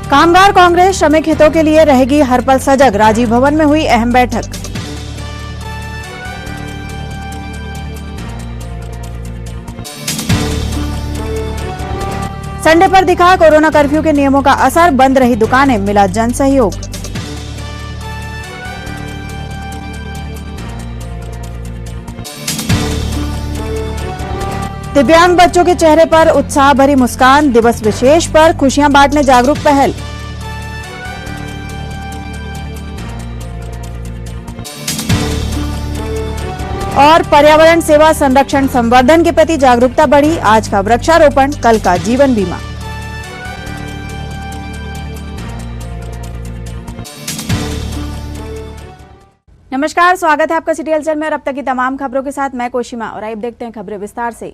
कामगार कांग्रेस श्रमिक हितों के लिए रहेगी हर पल सजग, राजीव भवन में हुई अहम बैठक। संडे पर दिखा कोरोना कर्फ्यू के नियमों का असर, बंद रही दुकानें, मिला जन सहयोग। दिव्यांग बच्चों के चेहरे पर उत्साह भरी मुस्कान, दिवस विशेष पर खुशियां बांटने जागरूक पहल। और पर्यावरण सेवा संरक्षण संवर्धन के प्रति जागरूकता बढ़ी, आज का वृक्षारोपण, कल का जीवन बीमा। नमस्कार, स्वागत है आपका सिटी हलचल में और अब तक की तमाम खबरों के साथ मैं कोशिमा। और आइए देखते हैं खबरें विस्तार से।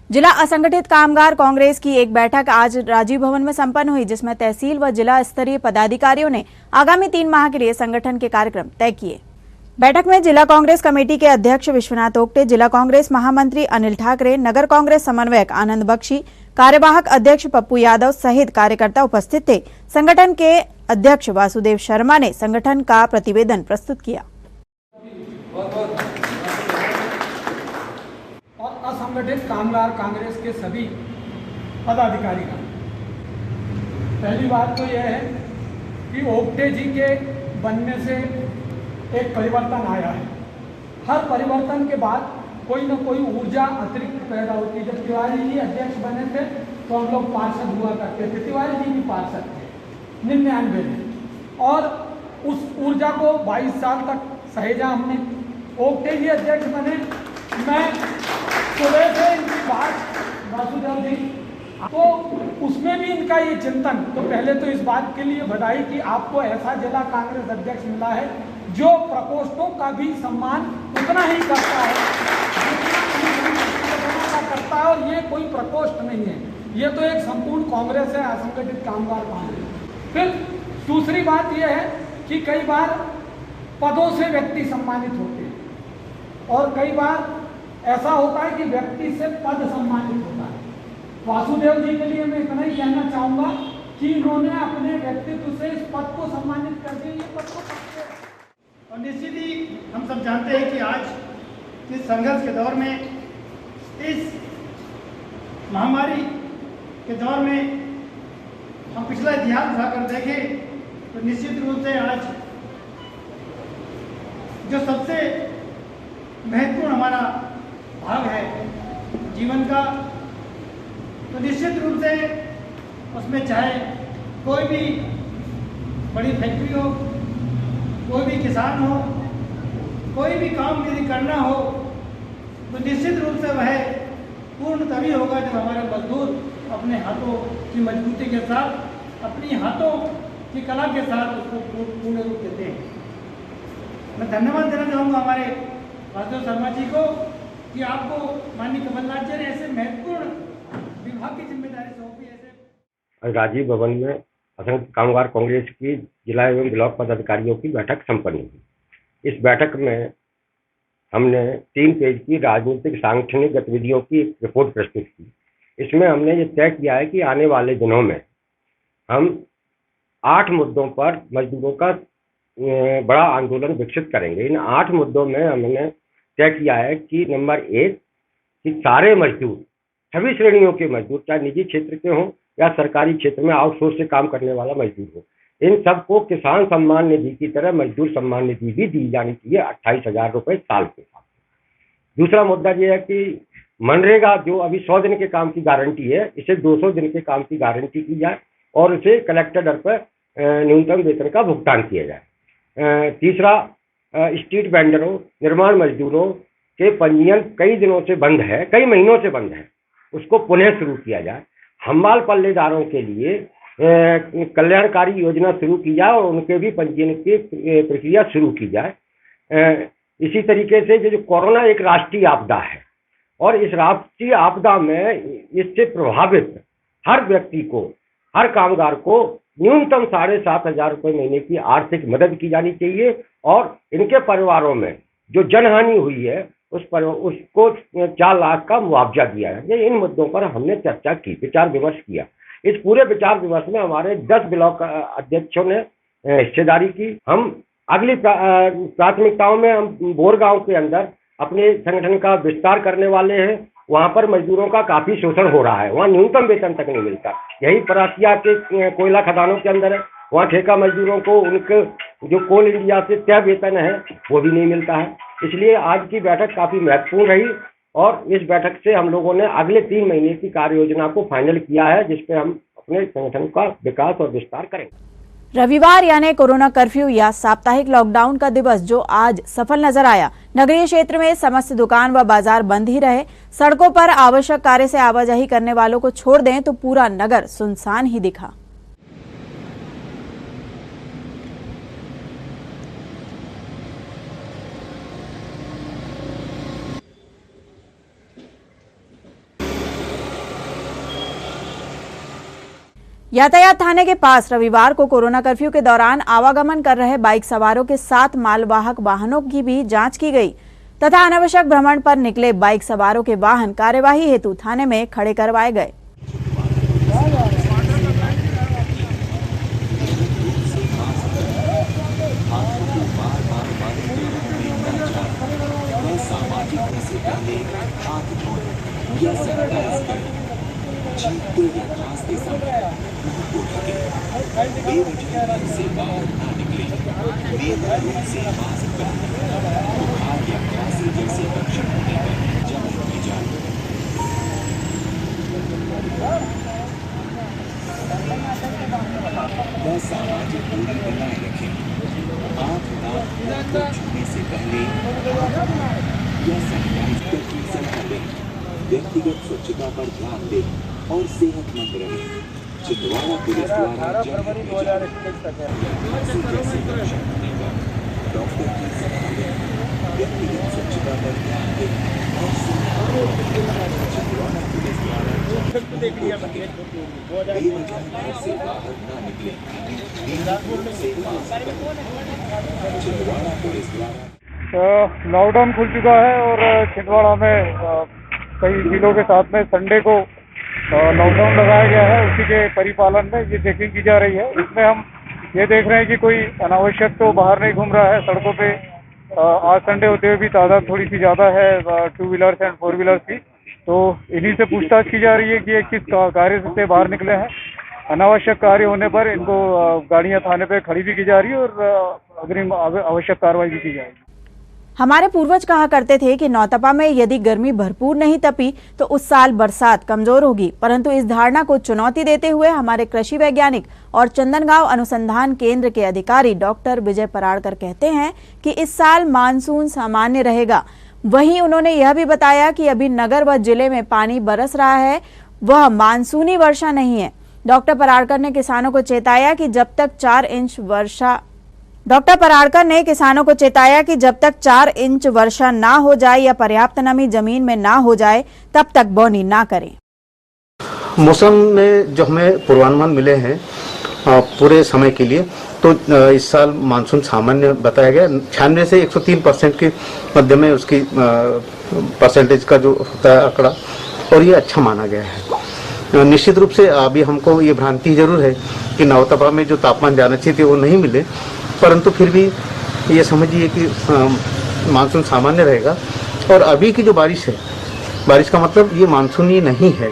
जिला असंगठित कामगार कांग्रेस की एक बैठक आज राजीव भवन में संपन्न हुई, जिसमें तहसील व जिला स्तरीय पदाधिकारियों ने आगामी 3 माह के लिए संगठन के कार्यक्रम तय किए। बैठक में जिला कांग्रेस कमेटी के अध्यक्ष विश्वनाथ ओक्टे, जिला कांग्रेस महामंत्री अनिल ठाकरे, नगर कांग्रेस समन्वयक आनंद बख्शी, कार्यवाहक अध्यक्ष पप्पू यादव सहित कार्यकर्ता उपस्थित थे। संगठन के अध्यक्ष वासुदेव शर्मा ने संगठन का प्रतिवेदन प्रस्तुत किया। और असंगठित कामगार कांग्रेस के सभी पदाधिकारीगण, पहली बात तो यह है कि ओक्टे जी के बनने से एक परिवर्तन आया है। हर परिवर्तन के बाद कोई न कोई ऊर्जा अतिरिक्त पैदा होती है। जब तिवारी जी अध्यक्ष बने थे तो हम लोग पार्षद हुआ करते थे, तिवारी जी भी पार्षद थे 99 में, और उस ऊर्जा को 22 साल तक सहेजा हमने। ओक्टे जी अध्यक्ष बने, मैं सुबह से इनकी बात वासुदेव जी, तो उसमें भी इनका ये चिंतन, तो पहले तो इस बात के लिए बधाई कि आपको ऐसा जिला कांग्रेस अध्यक्ष मिला है जो प्रकोष्ठों का भी सम्मान उतना ही करता है और ये कोई प्रकोष्ठ नहीं है, ये तो एक संपूर्ण कांग्रेस है, असंगठित कामगार कांग्रेस। फिर दूसरी बात यह है कि कई बार पदों से व्यक्ति सम्मानित होते हैं और कई बार ऐसा होता है कि व्यक्ति से पद सम्मानित होता है। वासुदेव जी के लिए मैं इतना ही कहना चाहूंगा कि इन्होंने अपने व्यक्तित्व से इस पद को सम्मानित कर दिया, ये पद को पक्के। और निश्चित ही हम सब जानते हैं कि आज इस संघर्ष के दौर में, इस महामारी के दौर में हम पिछला इतिहास उठाकर देखें तो निश्चित रूप से आज जो सबसे महत्वपूर्ण हमारा भाग है जीवन का, तो निश्चित रूप से उसमें चाहे कोई भी बड़ी फैक्ट्री हो, कोई भी किसान हो, कोई भी काम यदि करना हो, तो निश्चित रूप से वह पूर्ण तभी होगा जब हमारे मजदूर अपने हाथों की मजबूती के साथ, अपनी हाथों की कला के साथ उसको पूर्ण रूप देते हैं। मैं धन्यवाद देना चाहूँगा हमारे वासुदेव शर्मा जी को कि आपको माननीय कमलनाथ जी ने ऐसे महत्वपूर्ण विभाग की जिम्मेदारी सौंपी। ऐसे राजीव भवन में असंगठित कामगार कांग्रेस की जिला एवं ब्लॉक पदाधिकारियों की बैठक संपन्न हुई। इस बैठक में हमने 3 पेज की राजनीतिक सांगठनिक गतिविधियों की एक रिपोर्ट प्रस्तुत की। इसमें हमने ये तय किया है कि आने वाले दिनों में हम 8 मुद्दों पर मजदूरों का बड़ा आंदोलन विकसित करेंगे। इन 8 मुद्दों में हमने तय किया है कि नंबर 1 कि सारे मजदूर, सभी श्रेणियों के मजदूर, चाहे निजी क्षेत्र के हों या सरकारी क्षेत्र में आउटसोर्स से काम करने वाला मजदूर हो, इन सबको किसान सम्मान निधि की तरह मजदूर सम्मान निधि भी दी जानी चाहिए 28,000 रुपये साल के साथ। दूसरा मुद्दा ये है कि मनरेगा जो अभी 100 दिन के काम की गारंटी है, इसे 200 दिन के काम की गारंटी की जाए और इसे कलेक्टर दर पर न्यूनतम वेतन का भुगतान किया जाए। तीसरा, स्ट्रीट वेंडरों, निर्माण मजदूरों के पंजीयन कई दिनों से बंद है, कई महीनों से बंद है, उसको पुनः शुरू किया जाए। हमाल पल्लेदारों के लिए कल्याणकारी योजना शुरू की जाए और उनके भी पंजीयन की प्रक्रिया शुरू की जाए। इसी तरीके से जो कोरोना एक राष्ट्रीय आपदा है और इस राष्ट्रीय आपदा में इससे प्रभावित हर व्यक्ति को, हर कामगार को न्यूनतम 7,500 रुपये महीने की आर्थिक मदद की जानी चाहिए और इनके परिवारों में जो जनहानि हुई है उसको 4 लाख का मुआवजा दिया है। इन मुद्दों पर हमने चर्चा की, विचार विमर्श किया। इस पूरे विचार विमर्श में हमारे 10 ब्लॉक अध्यक्षों ने हिस्सेदारी की। हम अगली प्राथमिकताओं में हम बोर गांव के अंदर अपने संगठन का विस्तार करने वाले हैं। वहां पर मजदूरों का काफी शोषण हो रहा है, वहां न्यूनतम वेतन तक नहीं मिलता। यही परासिया के कोयला खदानों के अंदर है, वहाँ ठेका मजदूरों को उनके जो कोल इंडिया से तय वेतन है वो भी नहीं मिलता है। इसलिए आज की बैठक काफी महत्वपूर्ण रही और इस बैठक से हम लोगों ने अगले 3 महीने की कार्य योजना को फाइनल किया है, जिसपे हम अपने संगठन का विकास और विस्तार करेंगे। रविवार यानी कोरोना कर्फ्यू या साप्ताहिक लॉकडाउन का दिवस जो आज सफल नजर आया। नगरीय क्षेत्र में समस्त दुकान व बाजार बंद ही रहे। सड़कों पर आवश्यक कार्य से आवाजाही करने वालों को छोड़ दें तो पूरा नगर सुनसान ही दिखा। यातायात थाने के पास रविवार को कोरोना कर्फ्यू के दौरान आवागमन कर रहे बाइक सवारों के 7 मालवाहक वाहनों की भी जांच की गई तथा अनावश्यक भ्रमण पर निकले बाइक सवारों के वाहन कार्यवाही हेतु थाने में खड़े करवाए गए। से बाहर ना निकले, बेवजह से मास्क पहने, बुखार या खांसी जैसे लक्षण होने पर जांच की जाए। व सामाजिक दूरी बनाए रखें। आँख नाक मुंह को छूने से पहले या सैनिटाइजर की सलाह लें। व्यक्तिगत स्वच्छता पर ध्यान दें और सेहतमंद रहें। छिंदवाड़ा पुलिस द्वारा जैसे लक्षण होने पर डॉक्टर की सलाह लें। व्यक्तिगत स्वच्छता पर ध्यान दें और छिंदवाड़ा पुलिस द्वारा बेवजह घर से बाहर न निकले। छिंदवाड़ा पुलिस द्वारा लॉकडाउन खुल चुका है और छिंदवाड़ा में कई जिलों के साथ में संडे को लॉकडाउन लगाया गया है। उसी के परिपालन में ये चेकिंग की जा रही है। इसमें हम ये देख रहे हैं कि कोई अनावश्यक तो बाहर नहीं घूम रहा है सड़कों पे। आज संडे होते हुए भी तादाद थोड़ी सी ज़्यादा है 2 व्हीलर्स एंड 4 व्हीलर्स की, तो इन्हीं से पूछताछ की जा रही है कि ये किस कार्य से बाहर निकले हैं। अनावश्यक कार्य होने पर इनको गाड़ियाँ थाने पे खड़ी भी की जा रही है और अग्रिम आवश्यक कार्रवाई भी की जाएगी। हमारे पूर्वज कहा करते थे कि नौतपा में यदि गर्मी भरपूर नहीं तपी तो उस साल बरसात कमजोर होगी, परंतु इस धारणा को चुनौती देते हुए हमारे कृषि वैज्ञानिक और चंदनगांव अनुसंधान केंद्र के अधिकारी डॉक्टर विजय पराड़कर कहते हैं कि इस साल मानसून सामान्य रहेगा। वहीं उन्होंने यह भी बताया कि अभी नगर व जिले में पानी बरस रहा है, वह मानसूनी वर्षा नहीं है। डॉक्टर पराड़कर ने किसानों को चेताया कि जब तक 4 इंच वर्षा ना हो जाए या पर्याप्त नमी जमीन में ना हो जाए तब तक बोनी ना करें। मौसम में जो हमें पूर्वानुमान मिले हैं पूरे समय के लिए, तो इस साल मानसून सामान्य बताया गया। 96 से 103% के मध्य में उसकी परसेंटेज का जो होता है आंकड़ा, और ये अच्छा माना गया है। निश्चित रूप से अभी हमको ये भ्रांति जरूर है कि नवतपा में जो तापमान जाना चाहिए थे वो नहीं मिले, परंतु फिर भी ये समझिए कि मानसून सामान्य रहेगा। और अभी की जो बारिश है, बारिश का मतलब ये मानसूनी नहीं है।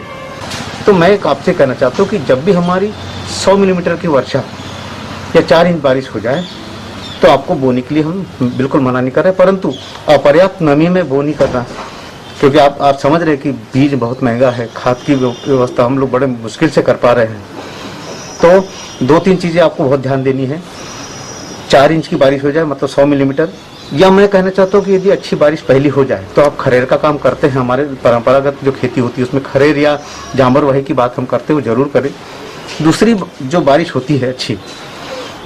तो मैं आपसे कहना चाहता हूँ कि जब भी हमारी 100 मिलीमीटर की वर्षा या 4 इंच बारिश हो जाए तो आपको बोनी के लिए हम बिल्कुल मना नहीं कर रहे, परंतु अपर्याप्त नमी में बोनी करना, क्योंकि आप समझ रहे हैं कि बीज बहुत महंगा है, खाद की व्यवस्था हम लोग बड़े मुश्किल से कर पा रहे हैं। तो 2-3 चीज़ें आपको बहुत ध्यान देनी है। 4 इंच की बारिश हो जाए मतलब 100 मिलीमीटर, या मैं कहना चाहता हूँ कि यदि अच्छी बारिश पहली हो जाए तो आप खरेर का काम करते हैं। हमारे परंपरागत जो खेती होती है उसमें खरेर या जांबर वही की बात हम करते हैं, वो जरूर करें। दूसरी जो बारिश होती है अच्छी,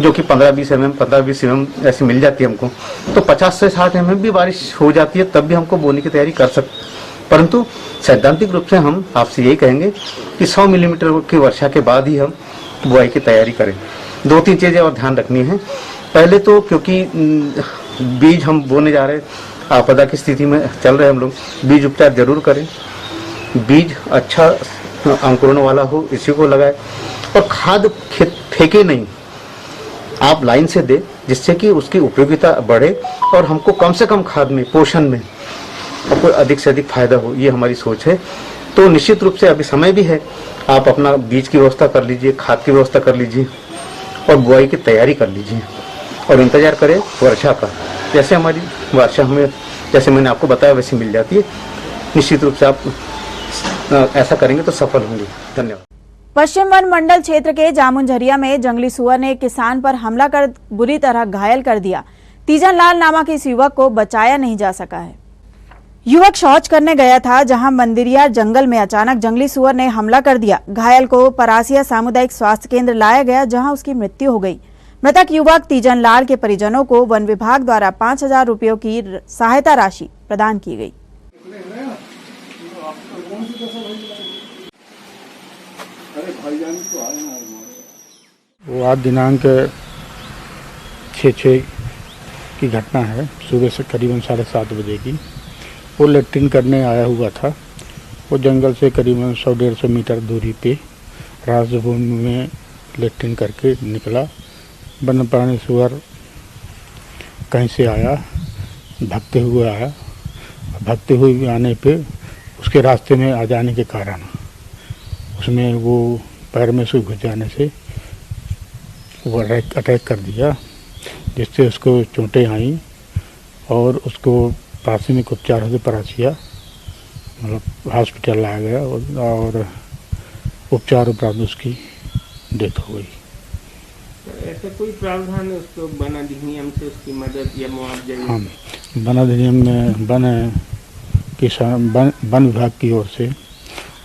जो कि 15-20 mm ऐसी मिल जाती है हमको, तो 50 से 60 mm भी बारिश हो जाती है, तब भी हमको बोने की तैयारी कर सकते। परंतु सैद्धांतिक रूप से हम आपसे यही कहेंगे कि 100 मिलीमीटर की वर्षा के बाद ही हम बुआई की तैयारी करें। 2-3 चीज़ें और ध्यान रखनी है। पहले तो क्योंकि बीज हम बोने जा रहे हैं, आपदा की स्थिति में चल रहे हम लोग, बीज उपचार जरूर करें। बीज अच्छा अंकुरण वाला हो इसी को लगाए, और खाद फेंके नहीं, आप लाइन से दे, जिससे कि उसकी उपयोगिता बढ़े और हमको कम से कम खाद में, पोषण में आपको अधिक से अधिक फायदा हो, ये हमारी सोच है। तो निश्चित रूप से अभी समय भी है, आप अपना बीज की व्यवस्था कर लीजिए, खाद की व्यवस्था कर लीजिए और बुआई की तैयारी कर लीजिए और इंतजार करें वर्षा का। जैसे हमारी वर्षा हमें, जैसे मैंने आपको बताया, वैसे मिल जाती है। निश्चित रूप से आप ऐसा करेंगे तो सफल होंगे। धन्यवाद। पश्चिम वन मंडल क्षेत्र के जामुनझरिया में जंगली सुअर ने एक किसान पर हमला कर बुरी तरह घायल कर दिया। तीजन लाल नामक इस युवक को बचाया नहीं जा सका है। युवक शौच करने गया था, जहां मंदिरिया जंगल में अचानक जंगली सुअर ने हमला कर दिया। घायल को परासिया सामुदायिक स्वास्थ्य केंद्र लाया गया, जहां उसकी मृत्यु हो गई। मृतक युवक तीजन लाल के परिजनों को वन विभाग द्वारा 5,000 रुपयों की सहायता राशि प्रदान की गई। वो आज दिनांक 6/6 की घटना है। सुबह से करीबन 7:30 बजे की। वो लैट्रिन करने आया हुआ था। वो जंगल से करीबन 100-150 मीटर दूरी पे राजभूमि में लैट्रिन करके निकला। वन्यप्राणी सुअर कहीं से आया, भागते हुए आया। भागते हुए आने पे उसके रास्ते में आ जाने के कारण उसमें वो पैर में से घुस जाने से वो अटैक कर दिया, जिससे उसको चोटें आई और उसको प्राथमिक उपचार होते परासिया मतलब हॉस्पिटल लाया गया और उपचार उपरांत उसकी डेथ हो गई। ऐसा कोई प्रावधान है उसको वन अधिनियम से उसकी मदद या मुआवजा? हाँ, वन अधिनियम में वन विभाग की ओर से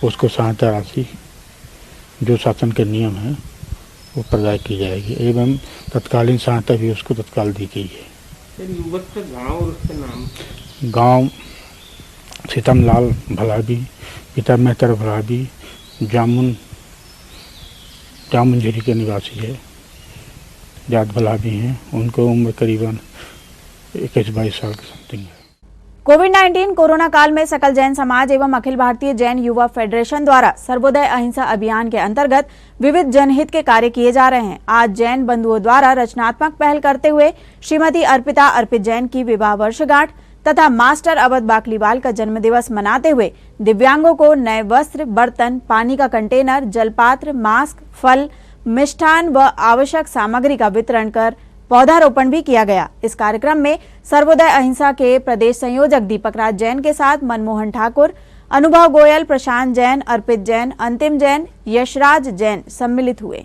उसको सहायता राशि जो शासन के नियम है वो प्रदान की जाएगी एवं तत्कालीन सहायता भी उसको तत्काल दी गई है। सर, युवक का गांव और उसका नाम? गांव सीतमलाल भलाबी, पिता मेहतर भलाबी, जामुनझरी के निवासी है, जात भलाबी हैं। उनको उम्र करीबन 21-22 साल की समथिंग है। कोविड-19 कोरोना काल में सकल जैन समाज एवं अखिल भारतीय जैन युवा फेडरेशन द्वारा सर्वोदय अहिंसा अभियान के अंतर्गत विविध जनहित के कार्य किए जा रहे हैं। आज जैन बंधुओं द्वारा रचनात्मक पहल करते हुए श्रीमती अर्पिता अर्पित जैन की विवाह वर्षगांठ तथा मास्टर अवध बाकलीवाल का जन्मदिवस मनाते हुए दिव्यांगों को नए वस्त्र, बर्तन, पानी का कंटेनर, जलपात्र, मास्क, फल, मिष्ठान व आवश्यक सामग्री का वितरण कर पौधारोपण भी किया गया। इस कार्यक्रम में सर्वोदय अहिंसा के प्रदेश संयोजक दीपक राज जैन के साथ मनमोहन ठाकुर, अनुभव गोयल, प्रशांत जैन, अर्पित जैन, अंतिम जैन, यशराज जैन सम्मिलित हुए।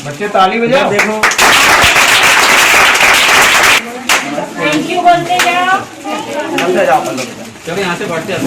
बच्चे ताली बजाओ। देखो थैंक यू बोलते जाओ। चलो यहाँ से बढ़ते आते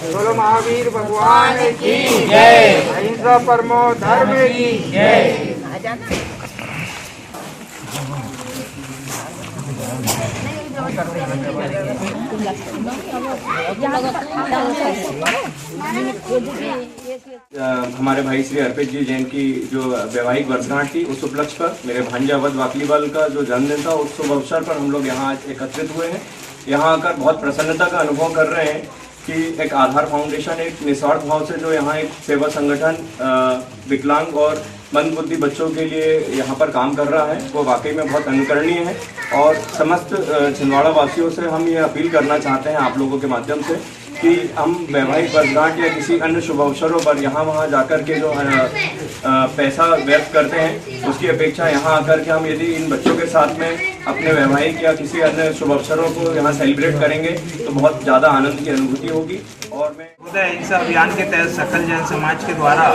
बोलो महावीर भगवान की जय। अहिंसा परमो धर्म की जय। हमारे भाई श्री अर्पित जी जैन की जो वैवाहिक वर्षगांठ थी, उस उपलक्ष्य पर मेरे भांजा अवध वाकलीवाल का जो जन्मदिन था, उस शुभ अवसर पर हम लोग यहाँ आज एकत्रित हुए हैं। यहाँ आकर बहुत प्रसन्नता का अनुभव कर रहे हैं कि एक आधार फाउंडेशन एक निस्वार्थ भाव से जो यहाँ एक सेवा संगठन विकलांग और मंदबुद्धि बच्चों के लिए यहाँ पर काम कर रहा है, वो वाकई में बहुत अनुकरणीय है। और समस्त छिंदवाड़ा वासियों से हम ये अपील करना चाहते हैं आप लोगों के माध्यम से कि हम वैवाहिक वर्षगांठ या किसी अन्य शुभ अवसरों पर यहाँ वहाँ जाकर के जो पैसा व्यर्थ करते हैं, उसकी अपेक्षा यहाँ आकर के हम यदि इन बच्चों के साथ में अपने वैवाहिक या किसी अन्य शुभ अवसरों को यहाँ सेलिब्रेट करेंगे तो बहुत ज़्यादा आनंद की अनुभूति होगी। और मैं उदय अहिंसा अभियान के तहत सकल जैन समाज के द्वारा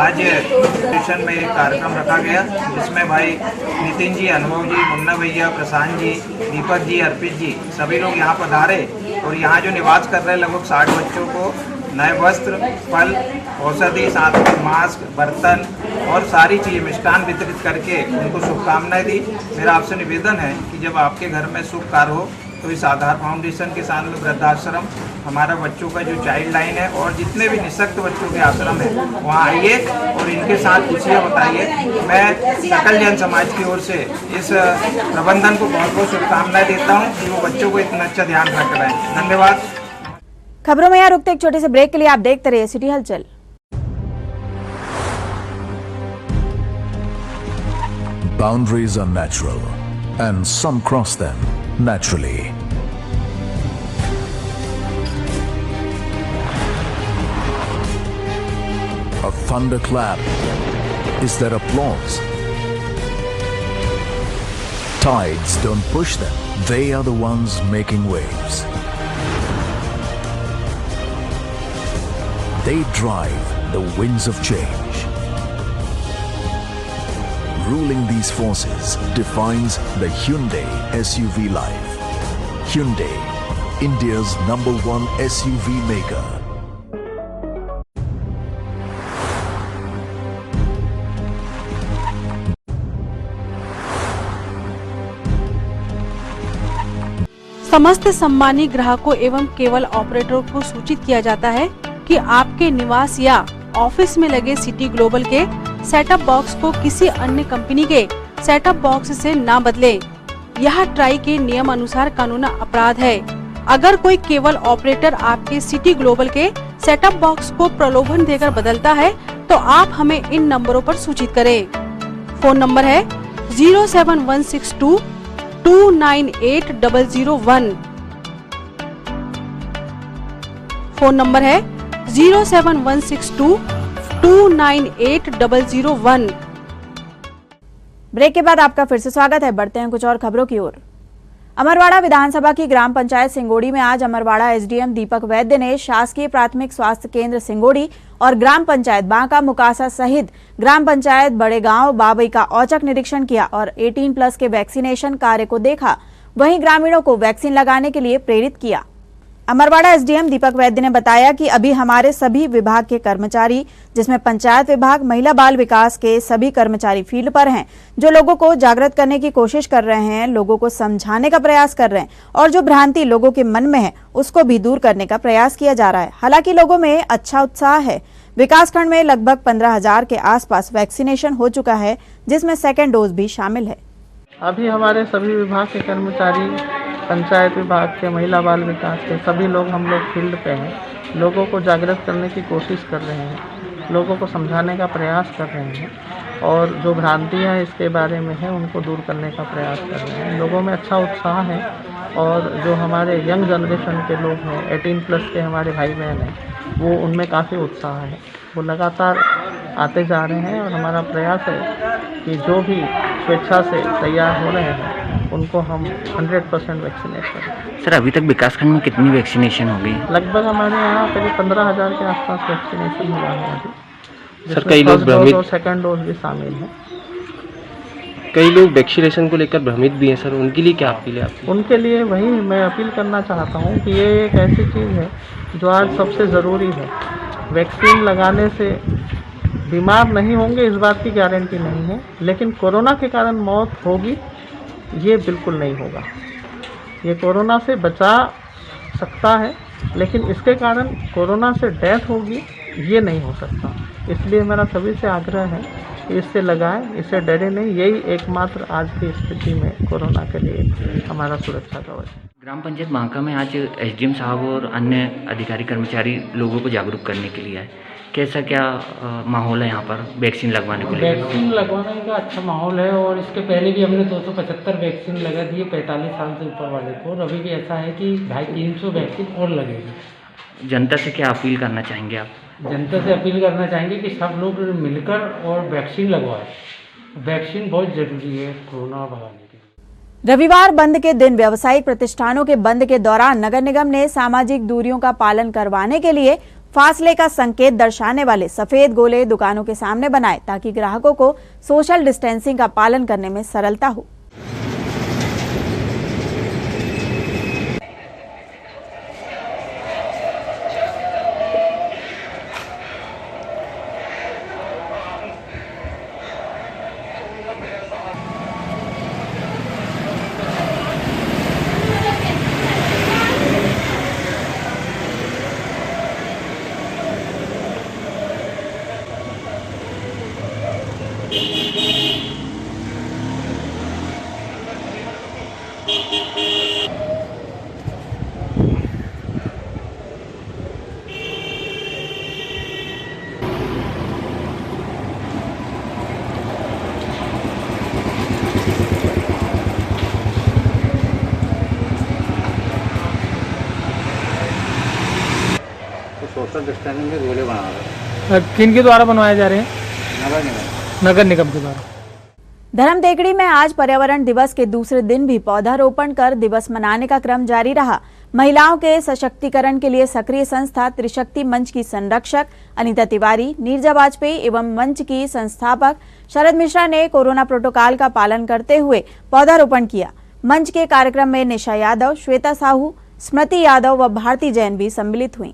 आज स्टेशन में एक कार्यक्रम रखा गया, जिसमें भाई नितिन जी, अनुभव जी, मुन्ना भैया, प्रशांत जी, दीपक जी, अर्पित जी सभी लोग यहाँ पधारे और यहाँ जो निवास कर रहे लगभग 60 बच्चों को नए वस्त्र, फल, औषधि, साथ में मास्क, बर्तन और सारी चीज़ें मिष्ठान वितरित करके उनको शुभकामनाएं दी। मेरा आपसे निवेदन है कि जब आपके घर में शुभ कार्य हो तो इस आधार फाउंडेशन के साथ में वृद्धाश्रम, हमारा बच्चों का जो चाइल्ड लाइन है और जितने भी निःशक्त बच्चों के आश्रम है वहाँ आइए और इनके साथ खुशियाँ बताइए। मैं सकल जैन समाज की ओर से इस प्रबंधन को बहुत बहुत शुभकामनाएं देता हूँ कि वो बच्चों को इतना अच्छा ध्यान रख रहे हैं। धन्यवाद। खबरों में यहाँ रुकते एक छोटे से ब्रेक के लिए आप देखते रहिए सिटी हलचल। Boundaries are natural, and some cross them naturally. A thunderclap is their applause. Tides don't push them, they are the ones making waves. They drive the winds of change. Ruling these forces defines the Hyundai SUV life. Hyundai, India's #1 SUV maker. समस्त सम्मानी ग्राहकों एवं cable ऑपरेटरों को सूचित किया जाता है कि आपके निवास या ऑफिस में लगे सिटी ग्लोबल के सेटअप बॉक्स को किसी अन्य कंपनी के सेटअप बॉक्स से ना बदलें। यह ट्राई के नियम अनुसार कानूनी अपराध है। अगर कोई केबल ऑपरेटर आपके सिटी ग्लोबल के सेटअप बॉक्स को प्रलोभन देकर बदलता है तो आप हमें इन नंबरों पर सूचित करें। फोन नंबर है 07162 298 001। फोन नंबर है 07162 298 001। ब्रेक के बाद आपका फिर से स्वागत है। बढ़ते हैं कुछ और खबरों की ओर। अमरवाड़ा विधानसभा की ग्राम पंचायत सिंगोड़ी में आज अमरवाड़ा एसडीएम दीपक वैद्य ने शासकीय प्राथमिक स्वास्थ्य केंद्र सिंगोड़ी और ग्राम पंचायत बांका मुकासा सहित ग्राम पंचायत बड़े गांव बाबई का औचक निरीक्षण किया और 18+ के वैक्सीनेशन कार्य को देखा। वहीं ग्रामीणों को वैक्सीन लगाने के लिए प्रेरित किया। अमरवाड़ा एसडीएम दीपक वैद्य ने बताया कि अभी हमारे सभी विभाग के कर्मचारी, जिसमें पंचायत विभाग, महिला बाल विकास के सभी कर्मचारी फील्ड पर हैं, जो लोगों को जागृत करने की कोशिश कर रहे हैं, लोगों को समझाने का प्रयास कर रहे हैं और जो भ्रांति लोगों के मन में है उसको भी दूर करने का प्रयास किया जा रहा है। हालांकि लोगों में अच्छा उत्साह है। विकासखंड में लगभग 15,000 के आसपास वैक्सीनेशन हो चुका है, जिसमें सेकेंड डोज भी शामिल है। अभी हमारे सभी विभाग के कर्मचारी, पंचायत विभाग के, महिला बाल विकास के सभी लोग हम लोग फील्ड पे हैं। लोगों को जागृत करने की कोशिश कर रहे हैं, लोगों को समझाने का प्रयास कर रहे हैं और जो भ्रांतियाँ इसके बारे में हैं उनको दूर करने का प्रयास कर रहे हैं। लोगों में अच्छा उत्साह है और जो हमारे यंग जनरेशन के लोग हैं, 18+ के हमारे भाई बहन हैं, वो उनमें काफ़ी उत्साह है। वो लगातार आते जा रहे हैं और हमारा प्रयास है कि जो भी स्वेच्छा से तैयार हो रहे हैं उनको हम 100% वैक्सीनेट करें। सर, अभी तक विकासखंड में कितनी वैक्सीनेशन हो गई? लगभग हमारे यहाँ करीब 15,000 के आसपास वैक्सीनेशन हुआ है अभी। सर, कई लोग भ्रमित और सेकंड डोज भी शामिल है। कई लोग वैक्सीनेशन को लेकर भ्रमित भी हैं सर, उनके लिए क्या अपील है आपकी? उनके लिए वही मैं अपील करना चाहता हूँ कि ये एक ऐसी चीज़ है जो आज सबसे ज़रूरी है। वैक्सीन लगाने से बीमार नहीं होंगे इस बात की गारंटी नहीं है, लेकिन कोरोना के कारण मौत होगी ये बिल्कुल नहीं होगा। ये कोरोना से बचा सकता है, लेकिन इसके कारण कोरोना से डेथ होगी ये नहीं हो सकता। इसलिए मेरा सभी से आग्रह है कि इससे लगाएं, इससे डरे नहीं। यही एकमात्र आज की स्थिति में कोरोना के लिए हमारा सुरक्षा कवच है। ग्राम पंचायत बांका में आज एसडीएम साहब और अन्य अधिकारी कर्मचारी लोगों को जागरूक करने के लिए आए। कैसा क्या माहौल है यहाँ पर वैक्सीन लगवाने को लेकर? वैक्सीन लगवाने का अच्छा माहौल है और इसके पहले भी हमने 275 वैक्सीन लगा दिए 45 साल से ऊपर वाले को, और अभी भी ऐसा है कि 250-300 वैक्सीन और लगेगी। जनता से क्या अपील करना चाहेंगे आप? जनता से अपील करना चाहेंगे कि सब लोग मिलकर और वैक्सीन लगवाएं। वैक्सीन बहुत ज़रूरी है कोरोना भगाने के लिए। रविवार बंद के दिन व्यावसायिक प्रतिष्ठानों के बंद के दौरान नगर निगम ने सामाजिक दूरियों का पालन करवाने के लिए फासले का संकेत दर्शाने वाले सफेद गोले दुकानों के सामने बनाए ताकि ग्राहकों को सोशल डिस्टेंसिंग का पालन करने में सरलता हो। सोशल डिस्टेंसिंग के गोले बना रहे हैं। किन के द्वारा बनवाए जा रहे हैं? नगर निगम के द्वारा। धर्मदेगड़ी में आज पर्यावरण दिवस के दूसरे दिन भी पौधारोपण कर दिवस मनाने का क्रम जारी रहा। महिलाओं के सशक्तिकरण के लिए सक्रिय संस्था त्रिशक्ति मंच की संरक्षक अनीता तिवारी, नीरजा वाजपेयी एवं मंच की संस्थापक शरद मिश्रा ने कोरोना प्रोटोकॉल का पालन करते हुए पौधारोपण किया। मंच के कार्यक्रम में निशा यादव, श्वेता साहू, स्मृति यादव व भारती जैन भी सम्मिलित हुई।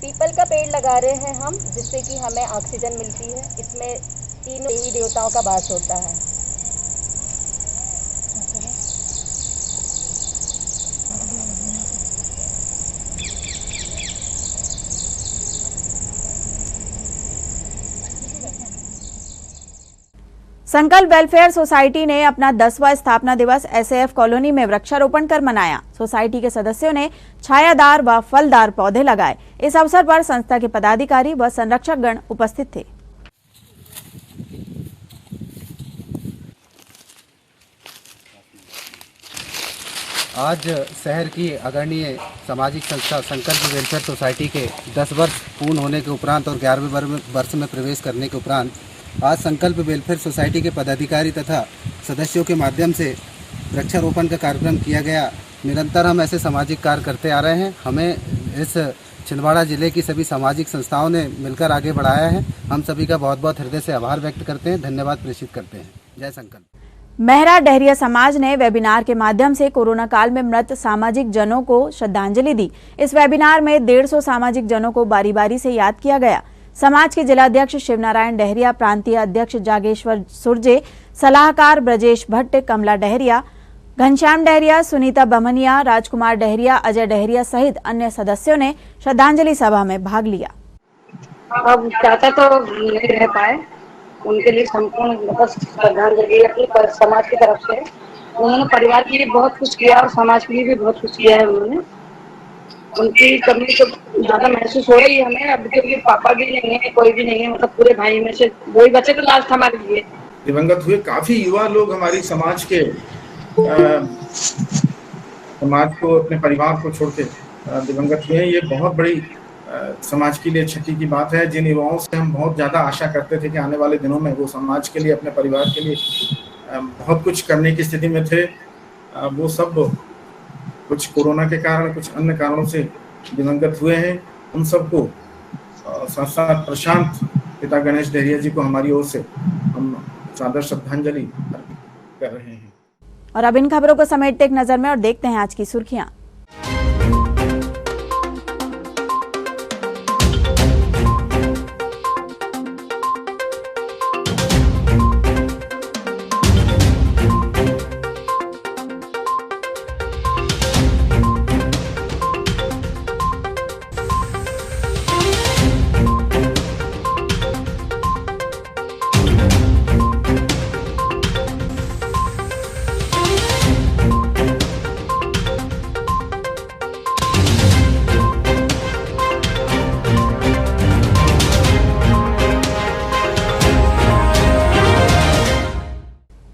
पीपल का पेड़ लगा रहे हैं हम, जिससे कि हमें ऑक्सीजन मिलती है। इसमें तीनों देवी देवताओं का वास होता है। संकल्प वेलफेयर सोसाइटी ने अपना 10वां स्थापना दिवस एसएएफ कॉलोनी में वृक्षारोपण कर मनाया। सोसाइटी के सदस्यों ने छायादार व फलदार पौधे लगाए। इस अवसर पर संस्था के पदाधिकारी व संरक्षकगण उपस्थित थे। आज शहर की अग्रणीय सामाजिक संस्था संकल्प वेलफेयर सोसाइटी के 10 वर्ष पूर्ण होने के उपरांत और 11वें वर्ष में प्रवेश करने के उपरांत आज संकल्प वेलफेयर सोसाइटी के पदाधिकारी तथा सदस्यों के माध्यम से वृक्षारोपण का कार्यक्रम किया गया। निरंतर हम ऐसे सामाजिक कार्य करते आ रहे हैं। हमें इस छिंदवाड़ा जिले की सभी सामाजिक संस्थाओं ने मिलकर आगे बढ़ाया है। हम सभी का बहुत बहुत हृदय से आभार व्यक्त करते हैं, धन्यवाद प्रेषित करते हैं। जय संकल्प। मेहरा डहरिया समाज ने वेबिनार के माध्यम से कोरोना काल में मृत सामाजिक जनों को श्रद्धांजलि दी। इस वेबिनार में 150 सामाजिक जनों को बारी बारी से याद किया गया। समाज के जिलाध्यक्ष शिवनारायण डहरिया, प्रांतीय अध्यक्ष जागेश्वर सुरजे, सलाहकार ब्रजेश भट्ट, कमला डहरिया, घनश्याम डहरिया, सुनीता बमनिया, राजकुमार डहरिया, अजय डहरिया सहित अन्य सदस्यों ने श्रद्धांजलि सभा में भाग लिया। अब चाचा तो नहीं रह पाए, उनके लिए संपूर्ण श्रद्धांजलि अपनी समाज की तरफ से। उन्होंने परिवार के लिए बहुत कुछ किया और समाज के लिए भी बहुत कुछ किया है। उन्होंने उनकी कमी तो ज्यादा महसूस हो रही है हमें अब, क्योंकि पापा भी नहीं है, कोई भी नहीं है, मतलब पूरे भाई में से वही बच्चे तो लास्ट हमारे लिए दिवंगत हुए। काफी युवा लोग हमारी समाज के समाज को, अपने परिवार को छोड़ के दिवंगत हुए। ये बहुत बड़ी समाज के लिए क्षति की बात है। जिन युवाओं से हम बहुत ज़्यादा आशा करते थे कि आने वाले दिनों में वो समाज के लिए, अपने परिवार के लिए बहुत कुछ करने की स्थिति में थे, वो सब कुछ कोरोना के कारण, कुछ अन्य कारणों से दिवंगत हुए हैं। उन सबको साथ साथ प्रशांत पिता गणेश डहरिया जी को हमारी ओर से हम सादर श्रद्धांजलि अर्पित कर रहे हैं। और अब इन खबरों को समेटते एक नजर में और देखते हैं आज की सुर्खियां।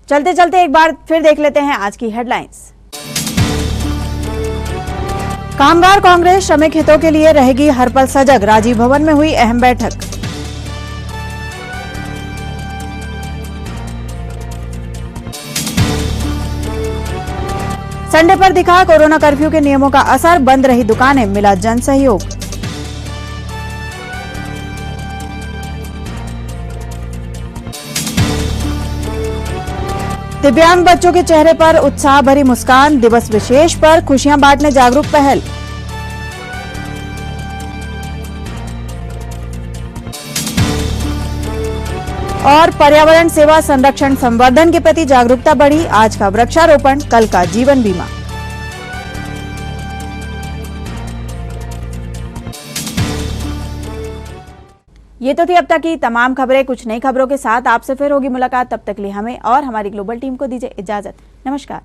चलते चलते एक बार फिर देख लेते हैं आज की हेडलाइंस। कामगार कांग्रेस श्रमिक हितों के लिए रहेगी हर पल सजग, राजीव भवन में हुई अहम बैठक। संडे पर दिखा कोरोना कर्फ्यू के नियमों का असर, बंद रही दुकानें, मिला जन सहयोग। दिव्यांग बच्चों के चेहरे पर उत्साह भरी मुस्कान, दिवस विशेष पर खुशियां बांटने जागरूक पहल। और पर्यावरण सेवा संरक्षण संवर्धन के प्रति जागरूकता बढ़ी, आज का वृक्षारोपण, कल का जीवन बीमा। ये तो थी अब तक की तमाम खबरें। कुछ नई खबरों के साथ आपसे फिर होगी मुलाकात, तब तक के लिए हमें और हमारी ग्लोबल टीम को दीजिए इजाजत। नमस्कार।